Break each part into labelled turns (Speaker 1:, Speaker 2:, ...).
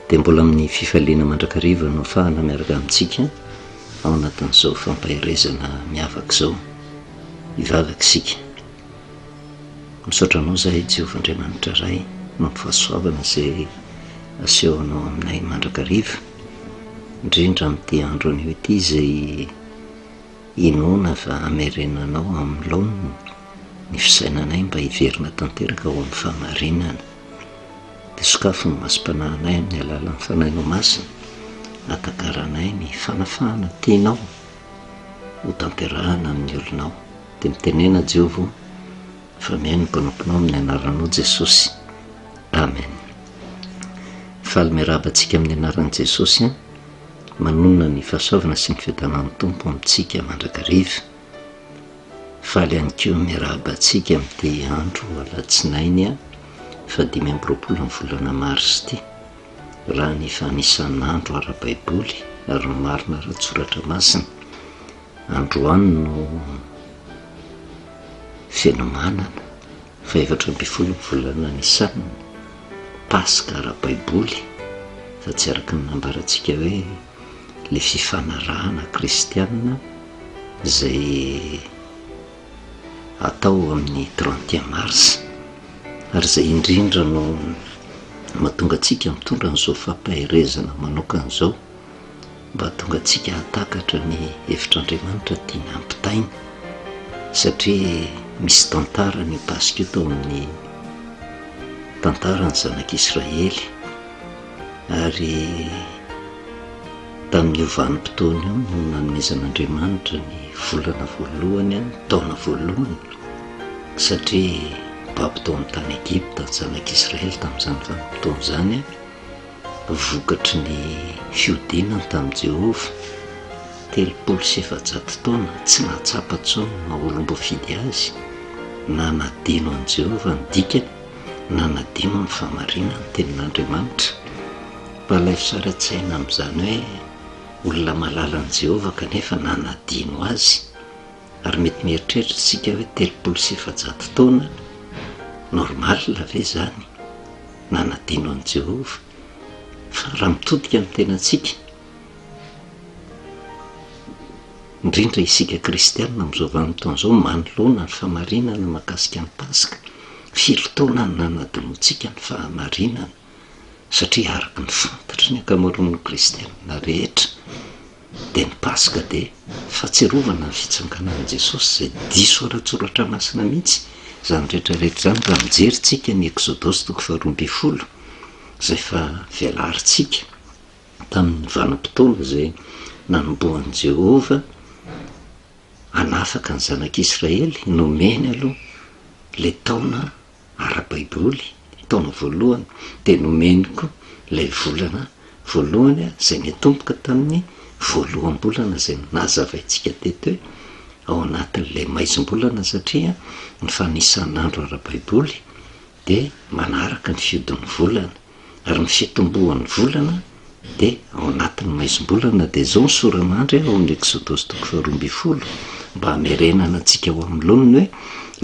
Speaker 1: dia mbola amin'ny fifaliana mandrakariva no afahana miaraka amintsika ao anatin'izao fampahirezana miavaka izao hivavaka isika. Misaotranao zahay Jehovah Andriamanitra ray no mifahasoavana izay asehonao aminay mandrakariva, indrindra amin'ity andro anio ity izay inona fa hamerenanao amin'ny laoniny ny fisainanay mba hiverina tanteraka ao amin'ny fahamarinana. Dia sokafo ny masom-panahinay amin'ny alalan'ny fanahinao masina, atakaranay ny fanafahana tianao ho tanterahana amin'ny olonao. Dia mitenena Jehovah fa mihaino ny mpanomponao amin'ny anaranao Jesosy, amen. Faly miarabantsika amin'ny anaran'i Jesosy, manona ny fahasoavana sy ny fiadanan'ny tompo amintsika mandrakariva. Faly ihany koa miarabantsika amin'ity andro alatsinainy 5 volana Mars ity, raha ny fanisan'andro ara-baiboly ary marina ara-tsoratra masina. Androany no fenomanana 14 volana Nisanina, Paska ara-baiboly, fa tsy araka ny nambarantsika hoe le fifanarahana kristianina izay atao amin'ny 30 Mars. Ary izay indrindra no mahatonga antsika mitondra an'izao fampahirezana manokana izao, mba hatonga antsika hatakatra ny hevitr'Andriamanitra tiany hampitaina, satria misy tantara ny Paska tao amin'ny tantarany zanak'Israely. Ary tamin'ny vanim-potoana io no nanomezan'Andriamanitra ny volana voalohany, ny taona voalohany, satria baby tao amin'ny tany Egipta ny zanak'Israely tamin'izany vanim-potoana izany, vokatry ny fiodinany tamin'i Jehovah 700 taona, tsy nahatsapa intsony na olom-bo fidy azy, na nadino an'i Jehovah ny dikany, na nadino ny fahamarinana ny tenin'Andriamanitra. Mpalay fisaraintsaina amin'izany hoe olona malala an'i Jehovah kanefa nanadino azy. Ary mety mieritreritra isika hoe 700 taona normal ve zany nanadino an'i Jehovah? Fa raha mitodika amin'ny tenantsika, indrindra isika kristianina amin'izao vanim-potoana izao, manoloana ny fahamarinana mahakasika ny Paska. Firy taona ny nanadinoantsika ny fahamarinana, satria araka ny fantatry ny ankamaroan'ny kristianina rehetra dia ny Paska dia fahatsiarovana ny fitsanganan'i Jesosy izay diso ara-tsoratra masina mihitsy. Izany rehetrarehetra izany raha mijerintsika ny Exodosy 12 izay fa vealarintsika tamin'ny vanim-potoana izay nanombohan'i Jehovah hanafaka ny zanak'Israely, nomeny aloha le taona ara-baiboly, taona voalohany, dia nomeny koa ilay volana voalohany izay mitomboka tamin'ny voaloham-bolana izay nazavaintsika teto hoe ao anatin'ilay maizim-bolana, satria ny fanisan'andro ara-baiboly dia manaraka ny fiodin'ny volana, ary ny fitombohan'ny volana dia ao anatin'ny maizim-bolana. Dia izao ny soramandry ao amin'ny Exodosy 12 mba hamerenana antsika ao amin'ny laoniny hoe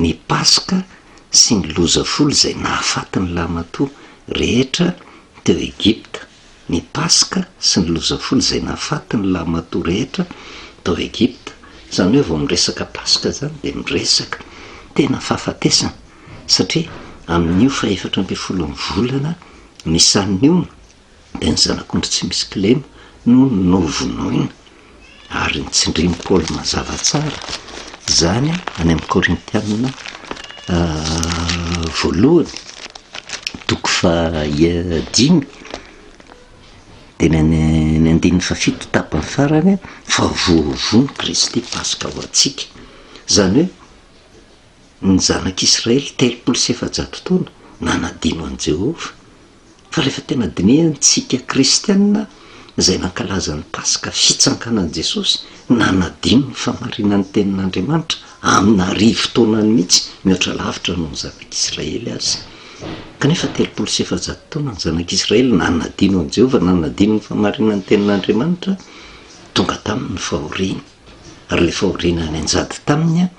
Speaker 1: ny Paska sy ny loza folo izay nahafaty ny lamatoa rehetra teo Egipta. Ny Paska sy ny loza folo izay nahafaty ny lamatoa rehetra tao Egipta. Izany hoe vao miresaka Paska zany dia miresaka tena fahafatesana, satria amin'io 14 volana Nisanina dia ny zanak'ondry tsy misy kilema no novonoina. Ary nitsindriny Paoly mazava tsara zany any amin'ny Korintianina voalohany 5 dia ny 7 tapany farany fa voavono Kristy Paska ho antsika. Izany hoe ny zanak'Israely 700 taona nanadino an'i Jehovah, fa rehefa tena dinihantsika kristianina izay nankalaza ny Paska, fitsanganan'i Jesosy, nanadino ny fahamarinan'ny tenin'Andriamanitra amina rivo-taonany mihitsy, mihoatra lavitra noho ny zanak'Israely azy. Kanefa 700 taona ny zanak'Israely nanadino an'i Jehovah, nanadino ny fahamarinan'ny tenin'Andriamanitra, tonga tamin'ny fahoriana. Ary ilay fahoriana ny anjady taminy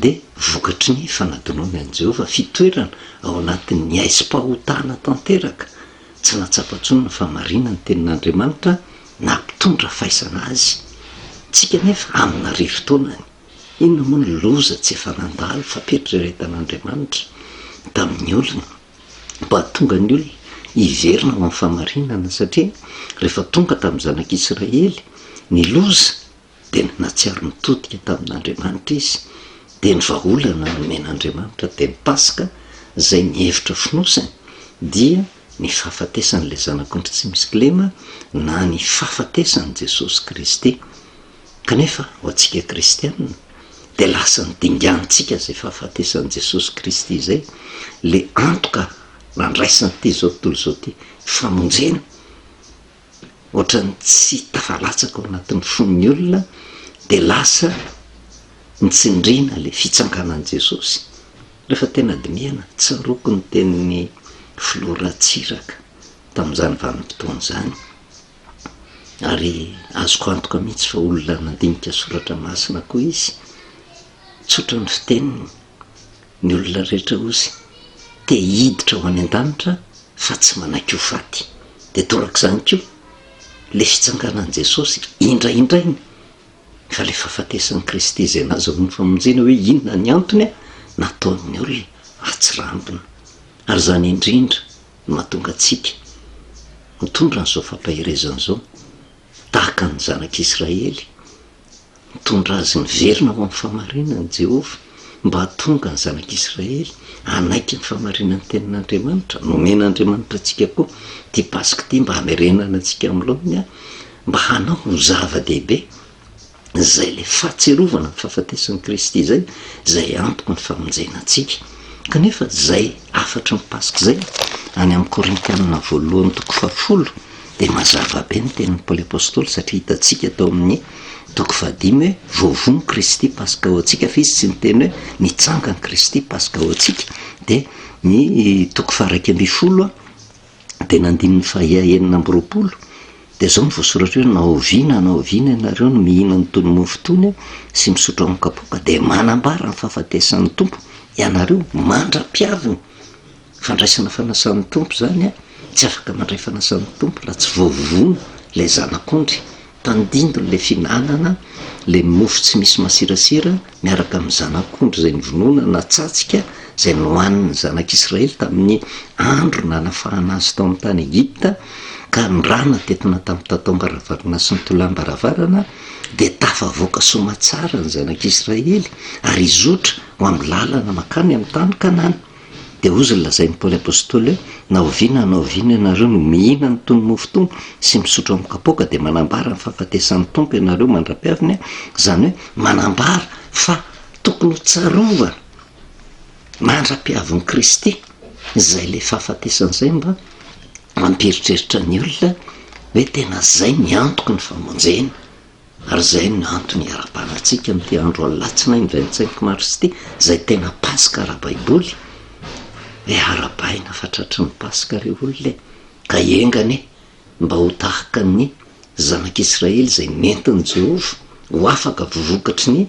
Speaker 1: dia vokatry ny fanadinoana an'i Jehovah, fitoerana ao anatin'ny aizim-pahotana tanteraka tsy natsapa-tsony ny famarina ny tenin'andriamanitra na mpitondra faisana azy. Tsika nefa amina rivotaonany inona moa ny loza tsy efa nandalo fampieritreretan'andriamanitra tamin'ny olona mba tonga ny olona hiverina ao amin'ny famarinana, satria rehefa tonga tamin'ny zanak'Israely ny loza dia natsiaro nitodika tamin'andriamanitra izy, dia ny vahaolana nomen'andriamanitra dia ny Pasika izay nihevitra finosany dia ny fahafatesan'ilay zanak'ondry tsy misy kilema na ny fahafatesan'i Jesosy Kristy. Kanefa ho antsika kristianina dia lasa nydingantsika izay fahafatesan'i Jesosy Kristy izay, le antoka nandraisany ty zao tontolo zao ty famonjena, ohatrany tsy tafalatsaka ao anatin'ny fon'ny olona, dia lasa nitsindrina le fitsanganan'i Jesosy. Rehefa tena dinihana tsaroako ny tenin'ny Flora Tsiraka tamin'izany vanim-potoana izany, ary azoko antoka mihitsy fa olona nandinika soratra masina koa izy. Tsotra ny fiteniny, ny olona rehetra ozy te hiditra ho any an-danitra fa tsy manaiky ho faty, dia torak'izany koa le fitsanganan'i Jesosy indraindrainy, fa le fahafatesan'i Kristy izay nahazoany famonjena hoe inona ny antony nataon'ny olona atsirambina. Ary zany indrindra no mahatonga antsika mitondra n'izao fampahirezana izao tahaka ny zanak'Israely, mitondra azy niverina ao amin'ny famarinan'i Jehova mba hatonga ny zanak'Israely hanaiky ny famarinan'ny tenin'Andriamanitra. Nomen'Andriamanitra antsika koa ty Pasika ty mba hamerenana antsika amloany, mba hanao ho zava-dehibe izay le fahatserovana ny fahafatesan'i Kristy zay antoka ny famonjena antsika. Kanefa zay afatra ny Pasika zay any amin'ny Korintianina 1:10 dia mazava be ny tenin'ny Paoly Apôstôly, satria hitantsika tao amin'ny 5 hoe voavono Kristy Pasika ho antsika, fa izy tsy niteny hoe nitsangany Kristy Pasika ho antsika. Dia ny 2:10 dia nandininy 2:20 dia zao ny voasoratra hoe naoviana ianareo no mihina ny tony mofo tony sy misotro amin'ny kapoaka, dia manambara ny fahafatesan'ny tompo ianareo mandra-piaviny. Fandraisana fanasan'ny tompo zany tsy afaka mandray fanasan'ny tompo raha tsy voavono ilay zanak'ondry, tandindony le finanana le mofo tsy misy masirasira miaraka amin'ny zanak'ondry izay nivonoana natsatsika izay nohaniny zanak'Israely tamin'ny andro nanafahana azy tao amin'ny tany Egipta, ka nyrana tetina tamin'ny tatao-baravarana sy ny tolam-baravarana, dia tafavoaka somatsara ny zanak'Israely ary izotra ho amin'ny lalana makany amin'ny tany Kanana. Dia ozy lazain'ny Paoly Apôstôly hoe naoviana ianareo no mihina ny tony mofo tony sy misotro amin'ny kapoaka, dia manambara ny fahafatesan'ny tompo ianareo mandra-piaviny, zany hoe manambara fa tokony ho tsarovana mandra-piavin'i Kristy izay le fahafatesan'izay mba mampieritreritra ny olona hoe tena zay ny antoky ny famonjena. Ary zay ny antony iara-panantsika amin'ity andro alatsina 25 mars ity, zay tena Pasika ara-Baiboly, hoe ara-baina fatratry ny Pasika reo olona ka engane mba ho tahaka ny zanak'Israely izay nentin'i Jehova ho afaka vovokatry ny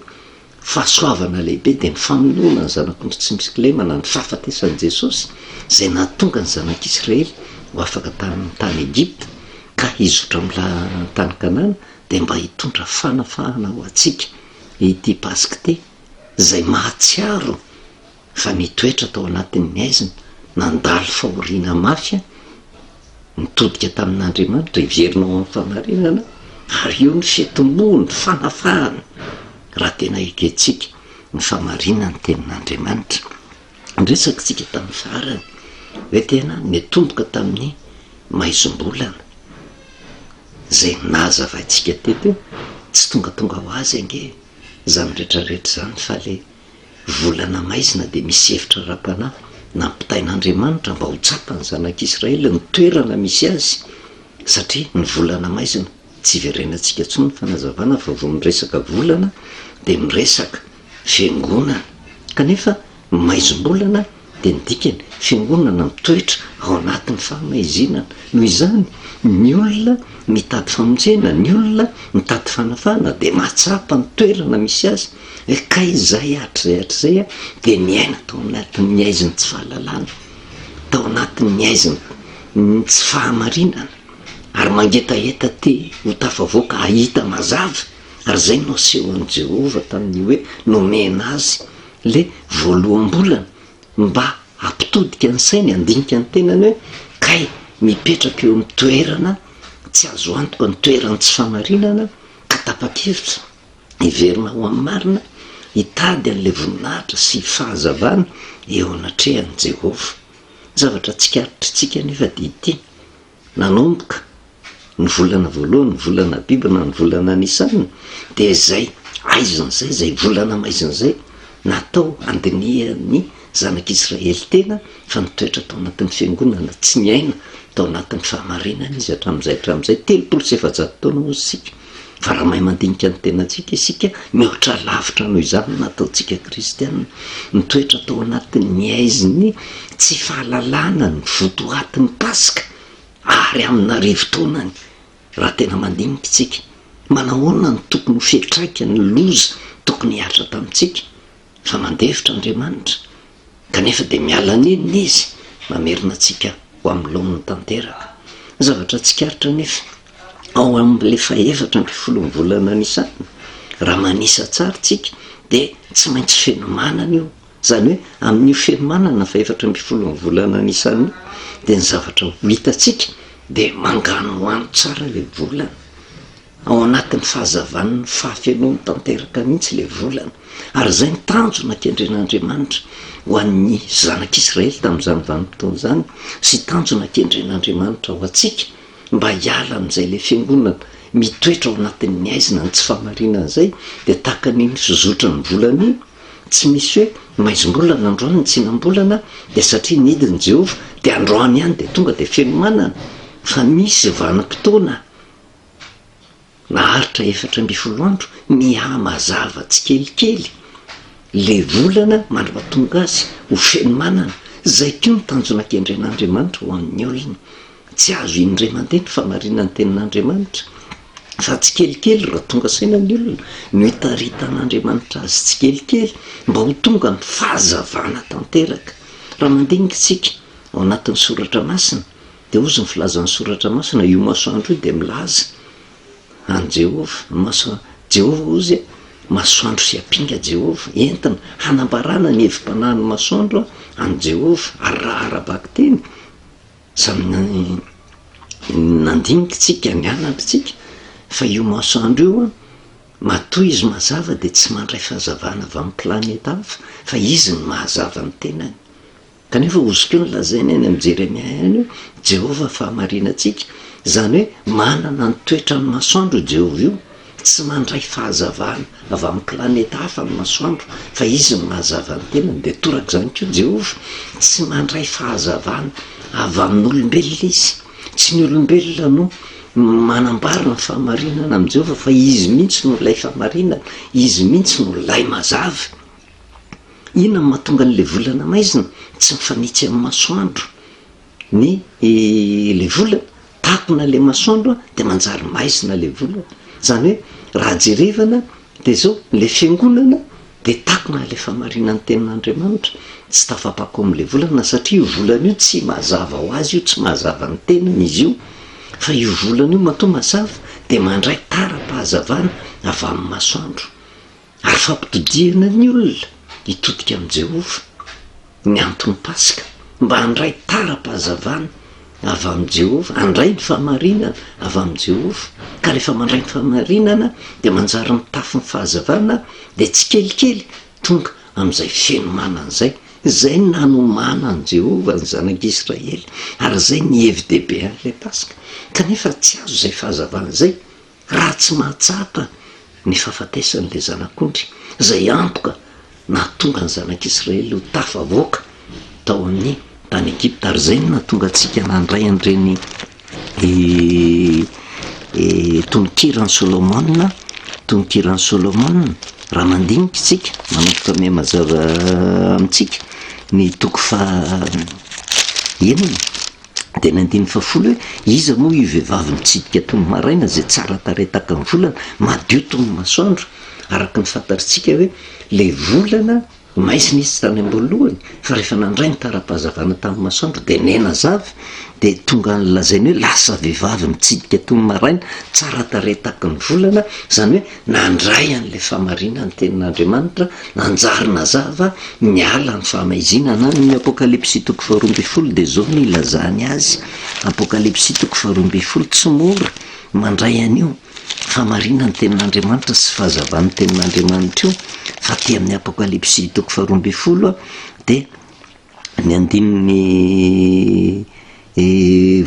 Speaker 1: fahasoavana lehibe, dia ny famonoana ny zanak'ondry tsy misy kilema na ny fahafatesan'i Jesosy izay nahatonga ny zanak'Israely ho afaka tamin'ny tany Egipta ka hizotra amin'ny tany Kanana, dia mba hitondra fanafahana ho antsika ity Pasika ity izay mahatsiaro fa mitoetra tao anatin'ny aizina, nandalo fahoriana mafy, nitodika tamin'Andriamanitra, hiverina ao amin'ny famarinana, ary io ny fitomboany, ny fanafahana raha tena ekentsika ny famarinana ny tenin'Andriamanitra. Ndresaka tsika tamin'ny farany hoe tena nitomboka tamin'ny maizom-bolana zay nazavaintsika teto, tsy tongatonga ho azy ange zany rehetrarehetra zany, fa le volana maizina dia misy hevitra ra-panahy nampitain'Andriamanitra mba ho tsapany zanak'Israely ny toerana misy azy, satria ny volana maizina tsy iverenantsika tsony ny fanazavana fa vo miresaka volana dia miresaka fiangonana. Kanefa maizom-bolana dia nidikany fiangonana mitoetra ao anatin'ny fahamahizinana. Noho izany ny olona mitady famonjena, ny olona mitady fanafana dia mahatsapa ny toerana misy azy, hoe ka izay hatr'izay dia niaina tao anatin'ny aiziny tsy fahalalana, tao anatin'ny aiziny tsy fahamarinana ary mangetaheta te ho tafavoaka ahita mazava ary zay no aseho an' Jehova tamin'ny hoe nomena azy le voaloham-bolana mba ampitodika ny sainy andinika ny tenany hoe kay mipetraka eo amin'ny toerana tsy azo antoka ny toerany tsy fahamarinana ka tapa-kevitra hiverina ho amin'ny marina hitady an'le voninahitra sy fahazavana eo anatrehan'i Jehova. Zavatra tsikaritrytsika nefa de ity nanomboka ny volana voalohany, ny volana Bibla, ny volana Nisanina, de zay aizan'zay zay volana maizan'zay natao andinihan'ny zanak'Israely tena fa nitoetra tao anatin'ny fiangonana tsy niaina tao anatin'ny fahamarinana izy hatram'izay 300 taona hozy sika. Fa raha mahay mandinika ny tenantsika isika mihoatra lavitra noho izany nataontsika kristianina nitoetra tao anatin'ny aiziny tsy fahalalana ny votoatin'ny Paska ary amina rivo-taonany. Raha tena mandinika isika manahoana ny tokony ho fiatraika ny loza tokony hiatra tamintsika fa mandevitra Andriamanitra kanefa de miala nenina izy mamerina atsika ho amin'ny laon'ny tanteraka. Zavatra tsikaritra nefa ao am'le fahaefatra amby folon'ny volana Nisanina raha manisa tsara tsika de tsy maintsy fenomanana io, zany hoe amin'io fenomanana fahaefatra amby folon'ny volana Nisanina de ny zavatra ho hitatsika de mangano hoano tsara le volana ao anatin'ny fahazavan'ny fahafenoany tanteraka mihitsy le volana ary zay ny tanjona kendren'Andriamanitra ho an'ny zanak'Israely tamin'izany vanim-potoana zany sy tanjona kendren'Andriamanitra ho atsika mba hiala am'izay le fiangonana mitoetra ao anatin'ny aizina ny tsy fahamarinana zay de tahaka n'iny fizotra ny volana iny tsy misy hoe maizim-bolana androany ny tsinam-bolana de satria nidiny Jehova de androany ihany de tonga de fenomanana fa misy vanim-potoana naharitra 7 andro mihamazava tsikelikely le volana mandra-pahatonga azy ho fenomanana. Zay koa ny tanjona kendren'Andriamanitra ho amin'ny olona tsy azo indray mandeha ny fahamarinana ny tenin'Andriamanitra fa tsikelikely raha tonga sainan'ny olona no hitaritan'Andriamanitra azy tsikelikely mba ho tonga ny fahazavana tanteraka. Raha mandinika tsika ao anatin'ny soratra masina de ozy ny filazan'ny soratra masina io masoandro io de milaza an Jehova Jehova ozy masoandro sy apinga Jehova entina hanambarana ny hevim-panahin'ny masoandro an Jehova ary raha arabaky teny samy nandinika tsika ny anapitsika fa io masoandro io matoa izy mazava de tsy mandray fahazavana avy amin'ny planeta hafa fa izy ny mahazava ny tenany. Kanefa ozy keo nylazaina eny amin'ny Jeremia any io Jehova fahamarinantsika zany hoe manana ny toetra ny masoandro Jehova io tsy mandray fahazavana avy amin'ny planeta hafa ny masoandro fa izy ny mahazava ny tenany. De toraka zany koa Jehova tsy mandray fahazavana avy amin'ny olombelona izy, tsy ny olombelona no manambarina fahamarinana am' Jehova fa izy mihitsy no lay fahamarinana, izy mihitsy no lay mazava. Ina ny mahatonga an'le volana maizina tsy mifanitsy amin'ny masoandro ny le volana takona le masoandro de manjary maizina le volana. Zany hoe raha jerevana de zao le fiangonana de takona le fahamarinan'ny tenin'Andriamanitra tsy tafapako am'le volana satria io volana io tsy mazava ho azy io, tsy mazava ny tenany izy io fa io volana io matoa mazava de mandray tara-pahazavana avy amin'ny masoandro ary fampitodiana ny olona hitodika am' Jehova ny antony Paska mba handray tara-pahazavana avy am' Jehova, handray ny fahamarinana avy am' Jehova. Ka rehefa mandray ny fahamarinana de manjary mitafy ny fahazavana de tsy kelikely tonga am'izay fenomanan'zay. Zay nanomana an' Jehova ny zanak'Israely ary zay ny hevi-dehibe an'le Paska. Kanefa tsy azo zay fahazavana zay raha tsy mahatsapa ny fahafatesan'le zanak'ondry zay antoka nahatonga ny zanak'Israely ho tafavoaka tao amin'ny tany Egypta ary zay no nahatonga antsika nandray an'ireny tononkirany Solomona, tononkirany Solomona raha mandinika tsika manomboka miha mazava amitsika ny toko enina de ny 110 hoe iza moa io vehivavy mitsidika tomy maraina zay tsara tarehy taka ny volana madio tomy masoandro. Araka ny fantaritsika hoe le volana maizina izy tany ambolohany fa rehefa nandray ny tara-pahazavana tamin'ny masoandro de nena zavy de tonga nlazainy hoe lasa vehivavy mitsidika tony maraina tsara taretaka ny volana zany hoe nandray an'le famarina ny tenin'andriamanitra nanjarina zava miala ny fahamaizina na ny apokalipsy 12 de zao ny ilazany azy apokalipsy 12 tsy mora mandray an'io famarina ny tenin'andriamanitra sy fahazavan'ny tenin'andriamanitra io fa ty amin'ny apokalipsy 12 de ny andininy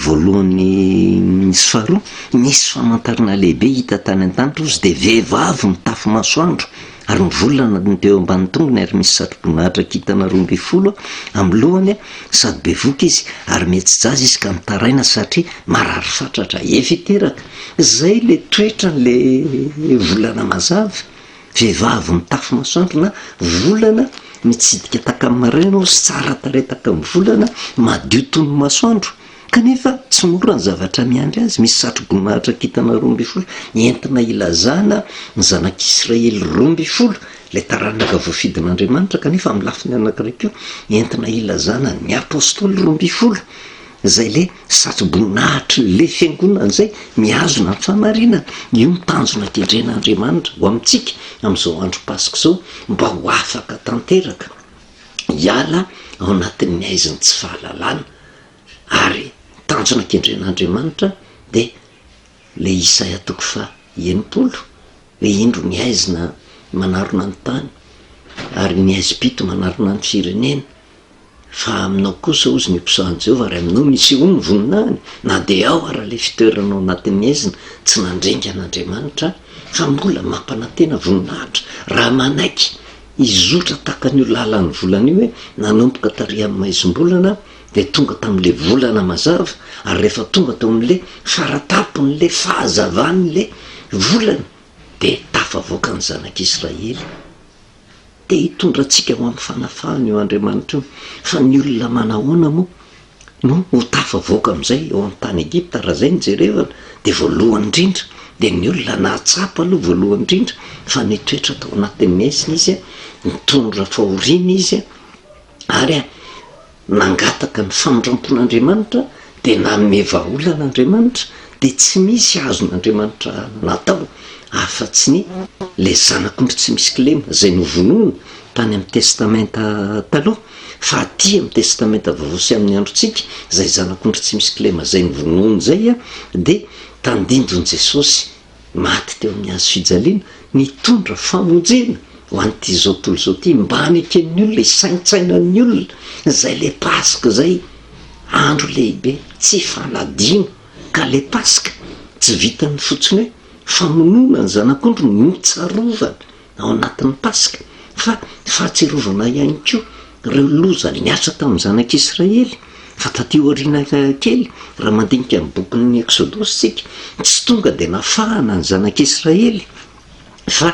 Speaker 1: voalohany sy faharoa nisy famantarana lehibe hita tany an-tanitra ozy de vehivavy mitafy masoandro ary ny volana teo ambany tongony ary misy satroboninahitra kitana 12 amin'ny lohany sady bevoka izy ary metsy-jaza izy ka mitaraina satria marary fatratra efiteraka zay le toetra le volana mazava vehivavy mitafy masoandro na volana mitsidika taka-my maraina sy tsara taretaka amin'ny volana madio tony masoandro kanefa tsy mora ny zavatra miandry azy misy satroboninahitra kitana 12 entina ilazana ny zanak'Israely 12 le taranaka voafidin'andriamanitra kanefa amin'ny lafiny anankiray entina ilazana ny apôstôly 12 zay le satroboninahitra le fiangonana zay mihazona ny famarinana io mitanjona tendren'andriamanitra ho amintsika amin'izao andro pasika zao mba ho afaka tanteraka hiala ao anatin'ny aiziny tsy fahalalana ary tanjona kendren'andriamanitra de le Isaia 9 hoe indro ny aizina manarona ny tany ary ny aizim-pito manarona ny firenena fa aminao kosa ozy ny mpisahan'i Jehovah ary aminao misy ony voninahiny na de ao raha le fitoeranao anatin'ny aizina tsy nandrenga an'andriamanitra fa mbola mampanantena voninahitra raha manaiky izotra taka ny lalan'ny volana io hoe nanomboka tary amin'ny maizim-bolana de tonga tamin'le volana mazava ary rehefa tonga tao amin'le faratapony'le fahazavan'le volana de tafavoaka ny zanak'Israely de hitondra antsika ho amin'ny fanafahany io andriamanitra io fa ny olona manahoana moa no ho tafavoaka amin'izay eo amin'ny tany Egipta raha zay ny jerevana de voalohany indrindra de ny olona nahatsapa aloha voalohany indrindra fa ny toetra tao anatin'ny aizina izy mitondra fahoriana izy ary nangataka ny famondrampon'andriamanitra de nanome vaholan'andriamanitra de tsy misy azon'andriamanitra natao afa-tsy ny le zanak'ondry tsy misy kilema zay novonoina tany amin'ny testamenta taloha fa aty amin'ny testamenta vaovao sy amin'ny androntsika zay zanak'ondry tsy misy kilema zay novonoina zay de tandindon'i Jesosy maty teo amin'ny hazo fijaliana nitondra famonjena ho an'ity zao tontolo zao ty mba haneken'ny olona isaintsainan'ny olona zay le pasika zay andro lehibe tsy fanadino ka le pasika tsy vitany fotsiny hoe famonoana ny zanak'ondry notsarovana ao anatin'ny pasika fa fahatsiarovana ihany koa reo loza niasa tamin'ny zanak'Israely fa taty aoriana kely raha mandinika amin'ny bokin'ny Exodosy tsika tsy tonga de nafahana ny zanak'Israely fa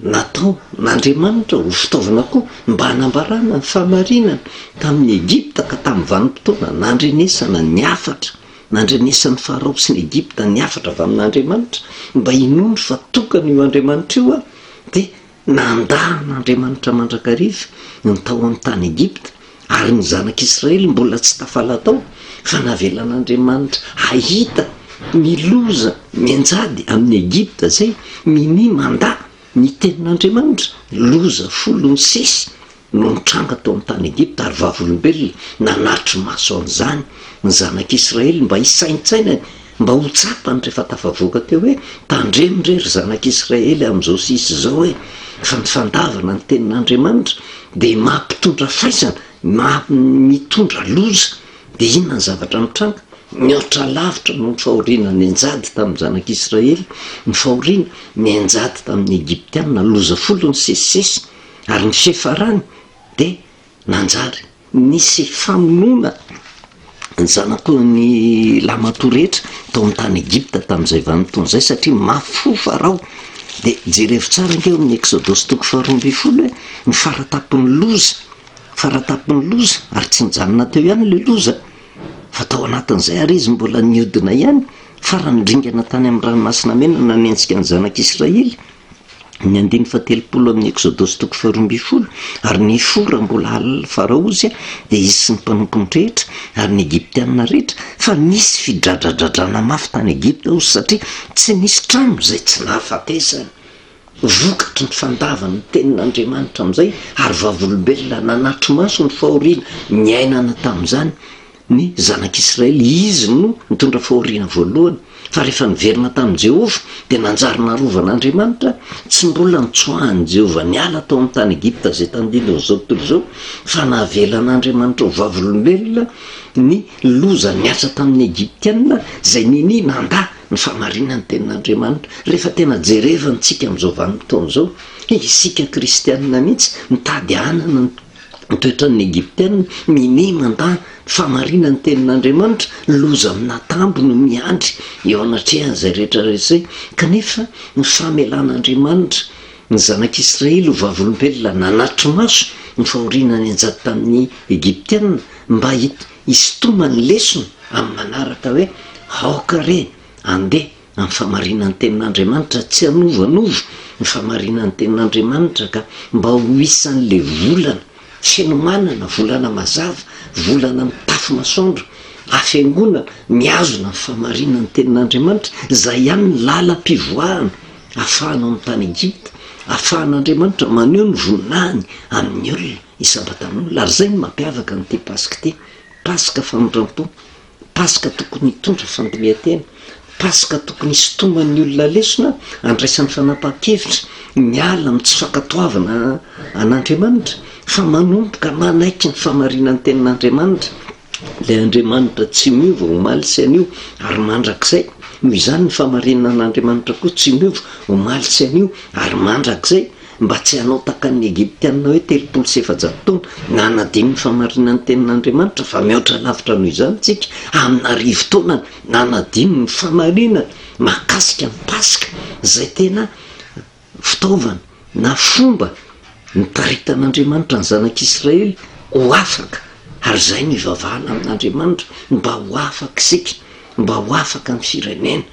Speaker 1: natao n'andriamanitra ho fitaovana koa mba hanambarana ny fahamarinana tamin'ny Egipta ka tamin'ny vanim-potoana nandrenesana ny afatra nandrenesan'ny Farao sy ny Egipta ny afatra avy amin'andriamanitra mba hinondro fa tokana io andriamanitra io de nandahan'andriamanitra mandrakariva ny tao amin'ny tany Egipta ary ny zanak'Israely mbola tsy tafala tao fa navelan'andriamanitra ahita miloza mianjady amin'ny Egipta zay mini manda ny tenin'andriamanitra loza folo ny sisy no nitranga tao amin'ny tany Egipta ary vavolombelona nanatry maso an'izany ny zanak'Israely mba hisaintsainany mba ho tsapany rehefa tafavoaka teo hoe tandremindrery zanak'Israely amin'izao sisy zao hoe fa nifandavana ny tenin'andriamanitra de mampitondra faisana mitondra loza de inona ny zavatra mitranga mihoatra lavitra no ny fahoriana ny anjady tamin'ny zanak'Israely ny fahoriana ny anjady tamin'ny Egiptiana loza folo ny sesisesy ary ny fiafarany de nanjary nisy famonoana ny zanako ny lamatoa rehetra tao amin'ny tany Egipta tamin'izay vanim-potoana zay satria mafy Farao de jerevo tsara nkeo amin'ny Exodosy 12 hoe ny faratapony loza ary tsy nijanona teo ihany le loza fa tao anatin'izay ary izy mbola niodina ihany farany ringana tany amin'ny ranomasina mena nanenjika ny zanak'Israely ny andiny fatelopolo amin'ny exodosy toko faharoambifolo ary ny fora mbola alina faraozy dia izy sy ny mpanompony rehetra ary ny egiptianina rehetra fa nisy fidradradradrana mafy tany Egipta ozy satria tsy nisy trano zay tsy nahafatesany vokatry ny fandavana ny tenin'Andriamanitra amin'izay ary vavolombelona nanatry maso ny fahoriana ny ainana tamin'izany ny zanak'Israely izy no mitondra fahoriana voalohany fa rehefa niverina tamin'i Jehovah dia nanjary narovan'Andriamanitra tsy mbola nitsoahany Jehovah niala tao amin'ny tany Egipta zay tandinon'izao tontolo izao fa nahavelan'Andriamanitra ho vavolombelona ny loza niasa tamin'ny Egiptianina zay nini nandà ny famarinany tenin'Andriamanitra. Rehefa tena jerevantsika amin'izao vanim-potoana izao isika kristianina mihitsy mitady anana ny toetran'ny Egiptianina mini mandà famarinany tenin'Andriamanitra loza amina tambo no miandry eo anatrehan'izay rehetra izay kanefa ny famelan'Andriamanitra ny zanak'Israely ho vavolombelona nanatry maso ny fahoriana ny anjady tamin'ny Egiptianina mba hisintomany lesona amin'ny manaraka hoe aoka re andeha amin'ny famarinany tenin'Andriamanitra tsy hanovanova ny famarinany tenin'Andriamanitra ka mba ho isan'le volana fenomanana volana mazava volana mitafy masoandro afengonana miazona ny famarinany tenin'Andriamanitra zay ihany ny lalam-pivoahana ahafahana amin'ny tany Egipta ahafahan'Andriamanitra maneho ny voninahiny amin'ny olona isambatan'olona ary zay ny mampiavaka n'ity pasika ity pasika famindram-po pasika tokony hitondra fandrehetena pasika tokony hisintoman'ny olona lesona andraisan'ny fanapahan-kevitra miala amin'ny tsy fankatoavana an'Andriamanitra fa manomboka manaiky ny famarinany tenin'Andriamanitra ilay Andriamanitra tsy miova ho maly sy anio ary mandrakizay noho izany ny famarinana an'Andriamanitra koa tsy miova ho maly sy anio ary mandrakizay mba tsy hanao taka ny Egiptianina hoe 370 taona nanadiny ny famarinany tenin'Andriamanitra fa mihoatra lavitra noho izany tsika amina rivo taonany nanadiny ny famarinana mahakasika ny pasika zay tena fitaovana na fomba nitaritan'Andriamanitra ny zanak'Israely ho afaka ary zay ny ivavahana amin'Andriamanitra mba ho afaka isika mba ho afaka ny firenena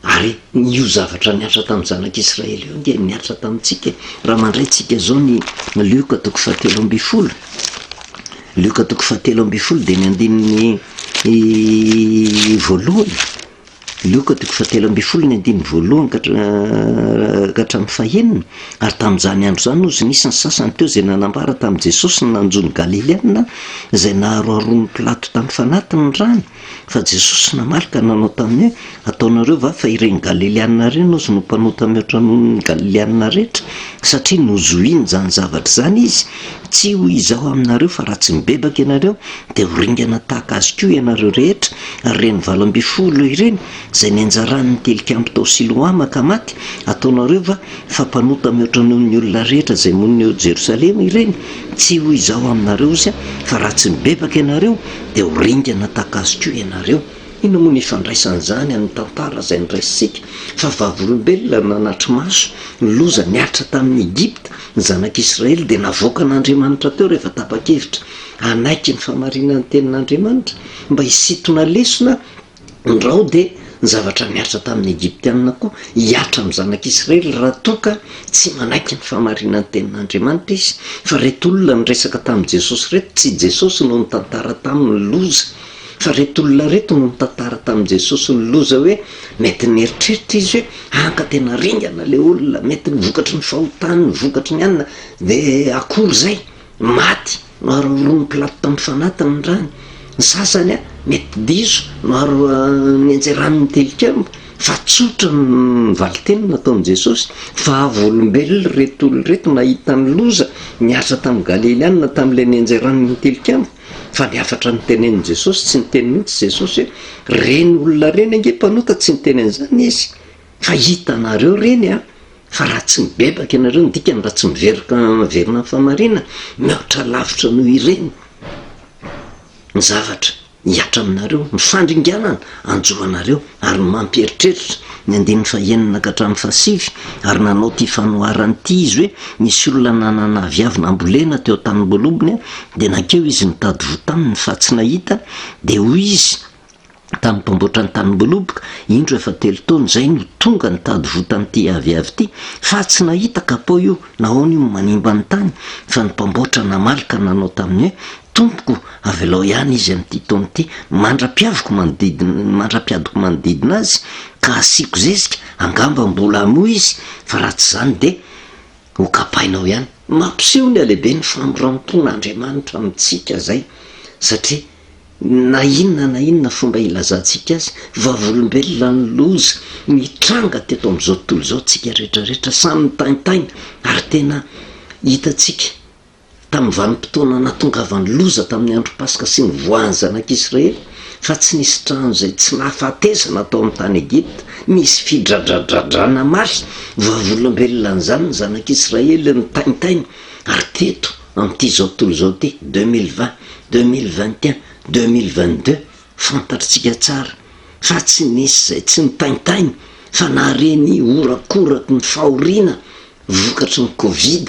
Speaker 1: ary io zavatra niatra tamin'ny zanak'Israely io dia niatra tamintsika raha mandray tsika zao ny Lioka toko 7:12 Lioka toko 7:12 dia ny andininy voalohany Lioka toko 7:12 ny andiny voalohany ka hatramin'ny fahenina ary tamin'izany andro zany ozy nisy ny sasany teo zay nanambara tamin'i Jesosy ny nanjony Galileana zay naharoaroan'ny Pilato tamin'ny fanatiny ny rano fa Jesosy namalika nanao taminy hoe ataonareo va fa ireny Galileana ireny ozy no mpanota mihoatra noho ny Galileana rehetra satria nozoiny zany zavatra zany izy tsy ho izao aminareo fa raha tsy mibebaka ianareo dia ho ringana tahaka azy koa ianareo rehetra ary reny 12 ireny zay nianjaran'ny tilikambo tao Siloama ka maty ataonareo va fa mpanota mihoatra noho ny olona rehetra zay monina eo Jerosalema ireny tsy ho izao aminareo izy fa raha tsy mibebaka ianareo dia ho ringana tahaka azy koa ianareo. Ino moa ny ifandraisan'izany amin'ny tantara zay niraisitsika fa vavolombelona nanatry maso loza niatra tamin'ny Egipta ny zanak'Israely dia navoaka n'Andriamanitra teo rehefa tapa-kevitra anaiky ny famarinany tenin'Andriamanitra mba hisintona lesona ndrao dia ny zavatra niatra tamin'ny Egiptianina koa hiatra amin'ny zanak'Israely raha toka tsy manaiky ny famarinany tenin'Andriamanitra izy fa reto olona niresaka tamin'i Jesosy reto tsy Jesosy no nitantara tamin'ny loza fa reto olona reto no nitantara tamin'i Jesosy ny loza hoe mety nieritreritra izy hoe anka tena ringana le olona mety nivokatry ny fahotany nivokatry ny anina dia akory zay maty noharoaroan'ny Pilato tamin'ny fanatiny ny rany ny sasany mety diso noharo nianjeran'ny tilikambo fa tsotra ny valiteny nataon'i Jesosy fa volombelona reto olona reto nahita ny loza niasa tamin'ny Galileana tamin'ilay nianjeran'ny tilikambo fa niafatra ny tenen'i Jesosy tsy niteny mihitsy Jesosy hoe reny olona reny ange mpanota tsy nitenen'izany izy fa hitanareo reny fa raha tsy mibebaka ianareo ndikany raha tsy miverina ny famarina mihoatra lavitra noho ireny ny zavatra hiatra aminareo mifandringanana anjoanareo ary mampieritreritra ny andin'ny fahenina ka hatramin'ny fahasivy ary nanao ty fanoharan'ity izy hoe nisy olona nanana viavina ambolena teo tanim-bolobony dia nakeo izy nitady votaminy fa tsy nahita dia hoy izy tamin'ny mpamboatra ny tanymboaloboka indro efa 3 taona zay no tonga ny tady votan'ity avyavy ity fa tsy nahita kapao io nahoana io manimba ny tany fa ny mpamboatra namalika nanao tamin'ny hoe tompoko avy alao ihany izy amin'ity taona ity mandra-piadiko manodidina azy ka asiako zezika angamba mbola amoa izy fa raha tsy zany de ho kapainao ihany. Mampiseho ny alehibe ny famoram-pon'Andriamanitra amitsika zay satria na inona fomba ilazantsika azy vavolombelona ny loza mitranga teto am'izao tontolo zao tsika rehetrarehetra samy mitaintaina ary tena hitatsika tamin'ny vanim-potoana natongavan'ny loza tamin'ny andro pasika sy ny voahan'ny zanak'Israely fa tsy nisy trano zay tsy nahafatesana tao amin'ny tany Egipta misy fidradradradrana maly vavolombelona n'izany ny zanak'Israely ny taintaina ary teto amin'ity zao tontolo zao ty 2020 2021 2022 fantatritsika tsara fa tsy nisy zay tsy nitaintaina fa nahareny orakoraky ny fahoriana vokatry ny Covid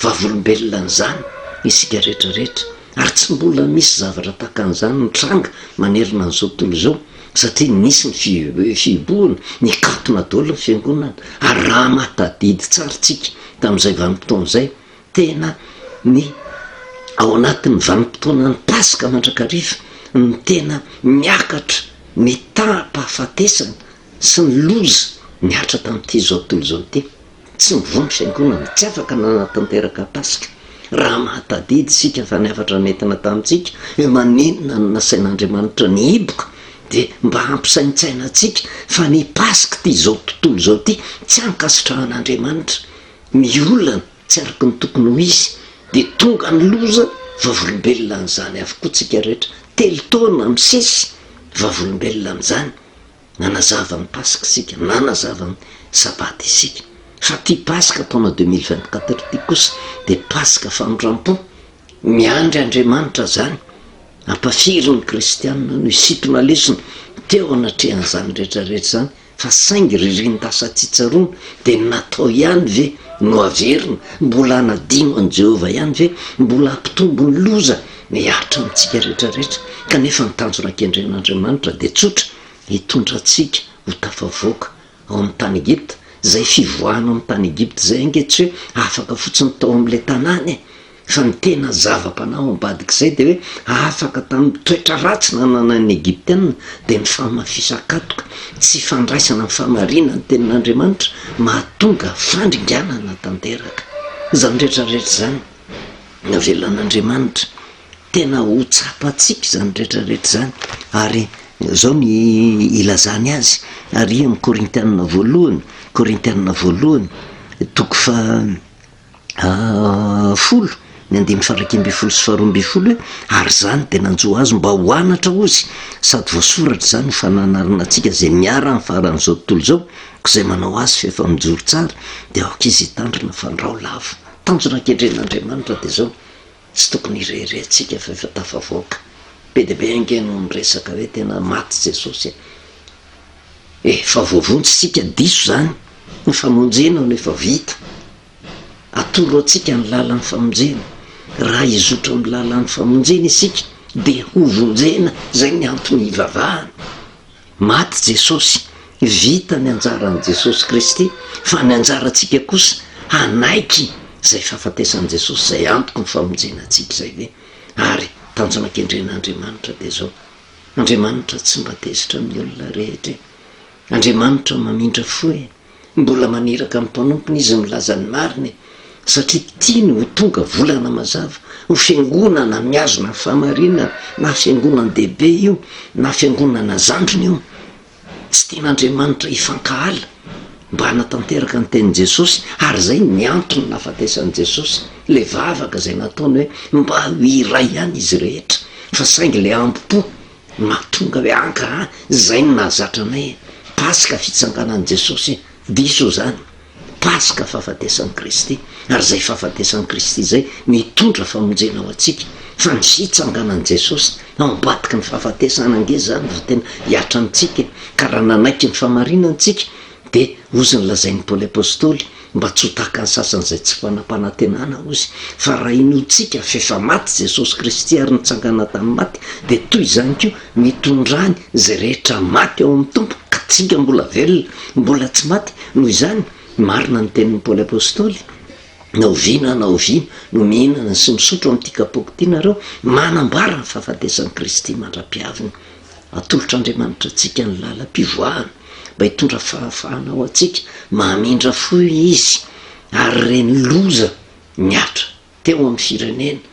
Speaker 1: vavolombelona n'izany isika rehetrarehetra ary tsy mbola misy zavatra tahaka an'izany mitranga manerina n'izao tontolo zao satria nisy ny fibohana ny katona daholo ny fiangonana ary raha matadidy tsara tsika tamin'izay vanim-potoana zay tena ny ao anatin'ny vanim-potoana ny pasika mandrakariva ny tena miakatra ny tam-pahafatesana sy ny loza miatra tamin'ity zao tontolo zao ty tsy mivony fiangonana tsy afaka nanatanteraka pasika raha mahatadidy sika fa niafatra nentina tamintsika hoe manenina ny nasain'Andriamanitra ny hiboka de mba hampisaintsaina atsika fa ny pasika ty zao tontolo zao ty tsy ankasitrahan'Andriamanitra miolana tsy araky ny tokony ho izy de tonga ny loza vavolombelona n'izany avokoa tsika rehetra 3 taona misesy vavolombelona amin'izany nanazava ny pasika sika nanazava ny sabaty isika fa ty pasika taona 2024 ty kosa de pasika famindram-po miandry Andriamanitra zany ampafiry ny kristianina no isitona lesona teo anatrehan'izany rehetrarehetra zany fa saingy ririn-dasa tsitsaroana de natao ihany ve no averina mbola anadino an' Jehova ihany ve mbola ampitombo ny loza miatra amintsika rehetrarehetra kanefa ny tanjonak'Andriamanitra de tsotra hitondra atsika ho tafavoaka ao amin'ny tany Egipta zay fivoahana amin'ny tany Egipta zay angetra hoe afaka fotsiny tao amin'le tanàny fa ny tena zava-panao ambadik'izay de hoe afaka tamin'ny toetra ratsy nananan'ny Egiptianina de ny famafisakatoka tsy fandraisana ny famarina ny tenin'Andriamanitra mahatonga fandringanana tanteraka zany rehetrarehetra zany navelan'Andriamanitra tena ho tsapatsika zany rehetrarehetra zany ary zao ny ilazany azy ary amin'ny Korintianina voalohany toko fa 10 ny 9:12 sy 12 ary zany de nanjo azy mba ho anatra ozy sady voasoratra zany ho fananarana atsika zay miara ny faran'izao tontolo zao zay manao azy fa efa mijoro tsara de aoka izy hitandrina fandrao lavo tanjonak'Andriamanitra de zao tsy tokony irerentsika fa efa tafavoaka be de be angeno miresaka hoe tena maty Jesosy fa voavontsy sika diso zany ny famonjena no efa vita atoro atsika ny lalan'ny famonjena raha izotra amin'ny lalan'ny famonjena isika de ho vonjena zay ny antony ivavahana maty Jesosy vita ny anjaran'i Jesosy Kristy fa ny anjarantsika kosa anaiky zay fahafatesan'i Jesosy zay antoko ny famonjena atsika zay ve ary tanjonak'Andriamanitra de zao Andriamanitra tsy mba tezitra amin'ny olona rehetra Andriamanitra mamindra foe mbola maniraka amin'ny mpanompony izy milaza ny mariny satria tiany ho tonga volana mazava ho fiangonana miazona ny famarinana na fiangonana dehibe io na fiangonana zandrony io tsy tian'Andriamanitra hifankahala mba hanatanteraka ny tenin'i Jesosy ary zay ny antony nahafatesan'i Jesosy le vavaka zay nataony hoe mba ho iray ihany izy rehetra fa saingy le ampo mahatonga hoe anka zay no nahazatra anay pasika fitsanganan'i Jesosy diso zany pasika fahafatesan'i Kristy ary zay fahafatesan'i Kristy zay mitondra famonjena ao atsika fa ny fitsanganan'i Jesosy ambadiky ny fahafatesana ange zany fa tena hiatra amintsika ka raha nanaiky ny famarinantsika de ozy ny lazain'ny Paoly apôstôly mba tsy ho taka ny sasan'izay tsy fanam-panantenana ozy fa raha inotsika fefa maty Jesosy Kristy ary nitsangana tamin'ny maty de toy izany ko mitondrany zay rehetra maty ao amin'ny tompo ka tsika mbola velona mbola tsy maty. Noho izany marina ny tenin'ny Paoly apôstôly, naoviana naoviana no mihinana sy misotro amin'ity kapoaka ity nareo manambara ny fahafatesan'i Kristy mandra-piaviny. Atolotra Andriamanitra antsika ny lalam-pivoahana mba hitondra fahafahana ao antsika, mamindra foy izy ary reny loza miatra teo amin'ny firenena,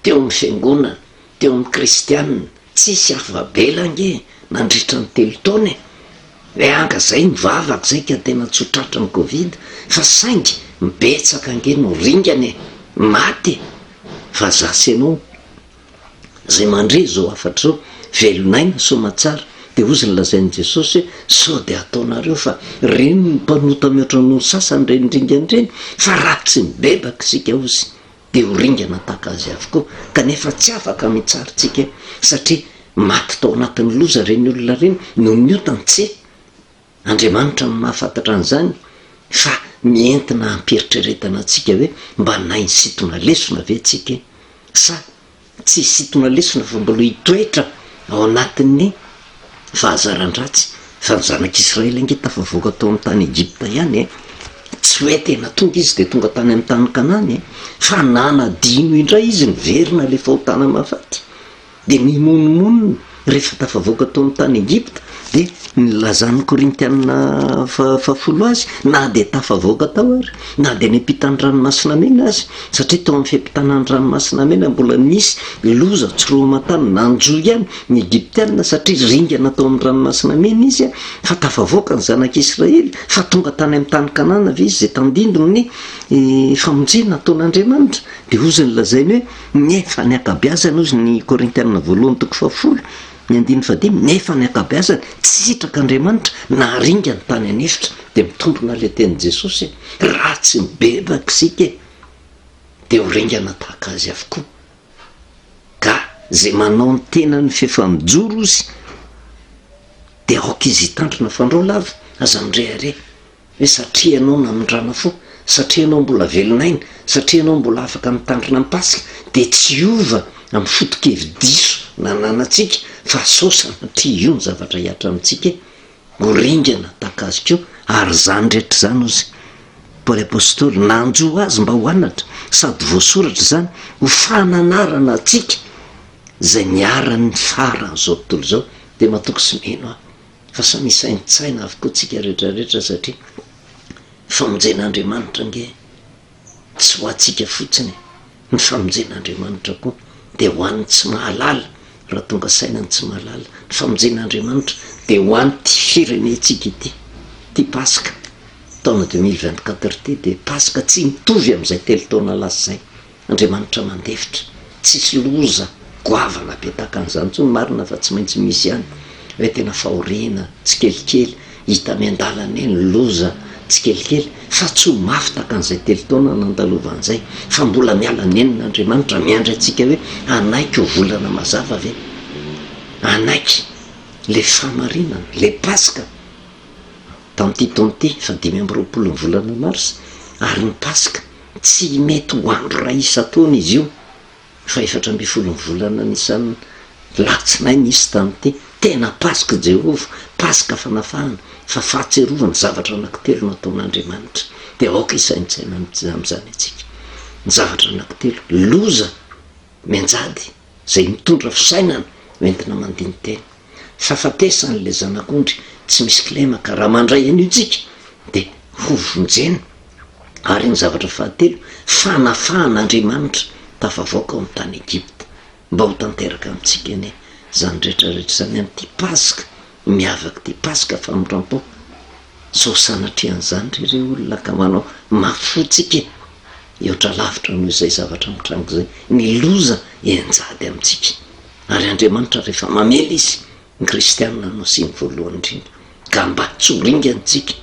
Speaker 1: teo amin'ny fiangonana, teo amin'ny kristianina tsisy afa-belange nandritra ny 3 taona anga zay mivavaka zay ka tena tsotratra ny Covid fa saingy mibetsaka ange no ringany maty fa zasy ianao zay mandre zao afatra zao velonaina somatsara de ozy ny lazain'i Jesosy sao de ataonareo fa reny ny mpanota mihoatra noho sasany reny ringany reny fa raha tsy mibebaka sika ozy de ho ringana taka azy avokoa kanefa tsy afaka mitsaritsika satria maty tao anatin'ny loza reny olona reny no miotany tsy Andriamanitra no mahafantatra an'izany fa mientina hampieritreretana antsika hoe mba nainy sitona lesona ve tsika sa tsy sitona lesona fa mbola hitoetra ao anatin'ny fahazaran-dratsy fa ny zanak'Israely ange tafavoaka tao amin'ny tany Egypta ihany tsy hoe tena tonga izy de tonga tany amin'ny tany Kanany fa nanadino indray izy niverina lefa ho tana mafaty de nimononmonina rehefa tafavoaka tao amin'ny tany Egypta de nilazan'ny Korintiana fafolo azy na de tafavoaka tao ary na de niampitany ranomasina mena azy satria tao amin'ny fiampitanany ranomasina mena mbola nisy loza tsiromatany nanjo ihany ny Egyptiana satria ringana tao amin'ny ranomasina mena izy fa tafavoaka ny zanak'Israely fa tonga tany amin'ny tany Kanana ve izy zay tandindony ny famonjena ataon'Andriamanitra de ozy ny lazainy hoe nefa ny akabeazana ozy ny Korintiana voalohany toko fafolo ny 15 nefa ny akabeazana tsy sitraka Andriamanitra na ringa ny tany anefitra de mitombona le teny Jesosy raha tsy mibebaka sika de ho ringana tahaka azy avokoa ka zay manao ny tenany fefamijoro ozy de aoka izy hitandrina fandro lava aza mirehare hoe satria ianao namindrana fo satria ianao mbola velonaina satria ianao mbola afaka mitandrina amin'ny Pasika de tsy ova amin'ny foto-kevi-diso nananatsika fa saosana tri io ny zavatra hiatra amintsika ho ringana tahaka azy keo ary zany rehetra zany ozy Paoly apôstôly nanjo azy mba ho anatra sady voasoratra zany ho fananarana atsika zay niaran'ny faran'izao tontolo zao de matoko sy meno fa samy isaintsaina avokoa tsika rehetrarehetra satria famonjen'Andriamanitra nge tsy ho atsika fotsiny ny famonjen'Andriamanitra koa de ho an'ny tsy mahalala raha tonga sainany tsy mahalala ny famonjen'Andriamanitra de ho an'ny ty firenetsika ity ty Pasika taona 2024 ty de Pasika tsy mitovy amin'izay 3 taona lasa zay Andriamanitra mandefitra tsisy loza goavana be tahaka an'izany tsony marina fa tsy maintsy misy ihany hoe tena fahoriana tsy kelikely hita miandalana eny loza tsy kelikely fa tsy ho mafy tahaka an'izay 3 taona nandalovan'izay fa mbola miala nen'Andriamanitra miandry antsika hoe anaiky ho volana mazava ve anaiky le famarinana le Pasika tamin'ity taona ity fa 5 ny volana Marsa ary ny Pasika tsy mety ho andro ray isa-taona izy io fa 4 ny volana nisan'ny latsinainy isy tamin'ity tena Pasika Jehova Pasika fanafahana fa fahatserovana zavatra anankitelo nataon'Andriamanitra de aoka isaintsaina amin'izany atsika ny zavatra anankitelo loza mianjady zay mitondra fisainana entina mandiny teny fahafatesan'le zanak'ondry tsy misy kilemaka raha mandray an'io tsika de ho vonjena ary ny zavatra fahatelo fanafahan'Andriamanitra tafavoaka ao amin'ny tany Egypta mba ho tanteraka amintsika ane zany rehetrarehetra zany amin'ity Pasika miavaka ty Pasika famoram-po sao sanatrian'izany reo olona ka manao mafotsika eotra lavitra noho izay zavatra mitrango zay ny loza enjady amintsika ary Andriamanitra rehefa mamela izy ny kristianina no siny voalohany indrindra ka mba tsy ho ringantsika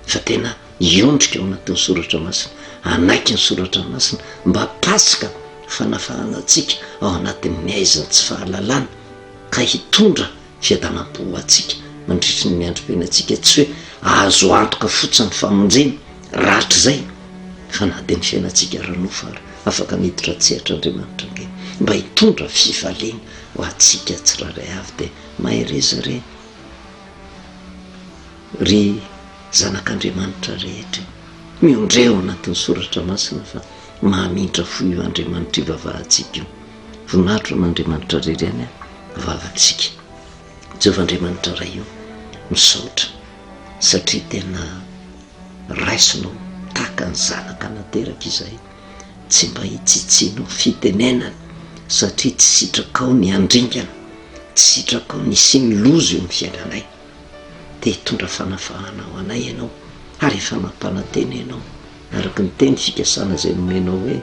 Speaker 1: fa tena iondrika ao anatin'ny soratra masina anaiky ny soratra masina mba Pasika fanafahana atsika ao anatin'ny aizany tsy fahalalana ka hitondra fiadanam-po atsika mandritry ny miandrom-pena atsika tsy hoe azo antoka fotsiny famonjena ratra zay fa na de ny fiainantsika ranofary afaka miditra tsehitr'andriamanitra nge mba hitondra fifaliana ho atsika tsiraray avy de mahereza re ry zanak'andriamanitra rehetra miondreo anatin'ny soratra masina fa mahamindra fo io andriamanitra ivavahantsika io voninahitro an'andriamanitra reriany a vavatsika jehovahandriamanitra ray io misaotra satria tena raisinao tahaka ny zanaka nateraka izahay tsy mba hitsitsinao fitenenany satria tsy sitrakao ny andringana tsy sitrakao ny isiny lozo eo ny fiainanay de hitondra fanafahana ho anay ianao ary efa mampananteny ianao araka ny teny fikasana izay nomenao hoe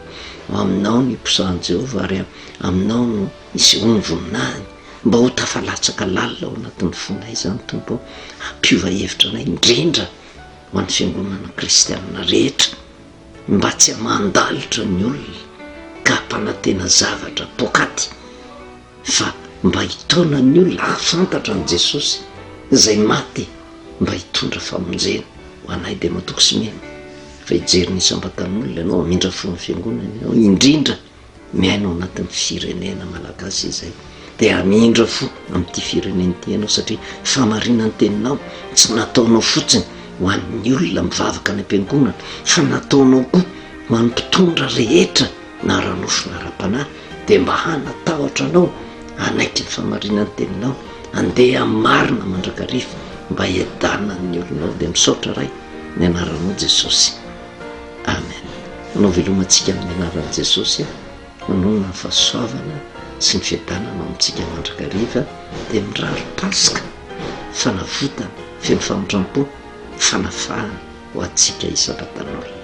Speaker 1: aminao ny mpisahan Jehova ary aminao no misy onivoninahy mba ho tafalatsaka lalina ao anatin'ny fonay zany tompo ampiova hevitra anay indrindra ho an'ny fiangonana kristianina rehetra mba tsy hamandalitra ny olona ka hampanantena zavatra pokaty fa mba hitona ny olona hafantatra an' Jesosy izay maty mba hitondra famonjena ho anay de matoko sy mena fa hijery ny sambatan'olona ianao amindra fo ny fiangonana ianao indrindra miainao anatin'ny firenena malagasy izay de amindra fo amin'ity firenena ity ianao satria famarinany teninao tsy nataonao fotsiny ho an'ny olona mivavaka any am-piangonana fa nataonao koa ho an'ny mpitondra rehetra na ranofina ra-panahy de mba hanatahotra anao anaiky ny famarinany teninao andeha marina mandrakarifa mba hiadana ny olonao de misaotra ray ny anaranao Jesosy amen. Anao velomantsika amin'ny anaran'i Jesosy manonona ny fahasoavana sy ny fiadanana amintsika mandrakariva de mirary pasika fanavotana feno famotram-po fanafahana ho atsika isan-katan'olona.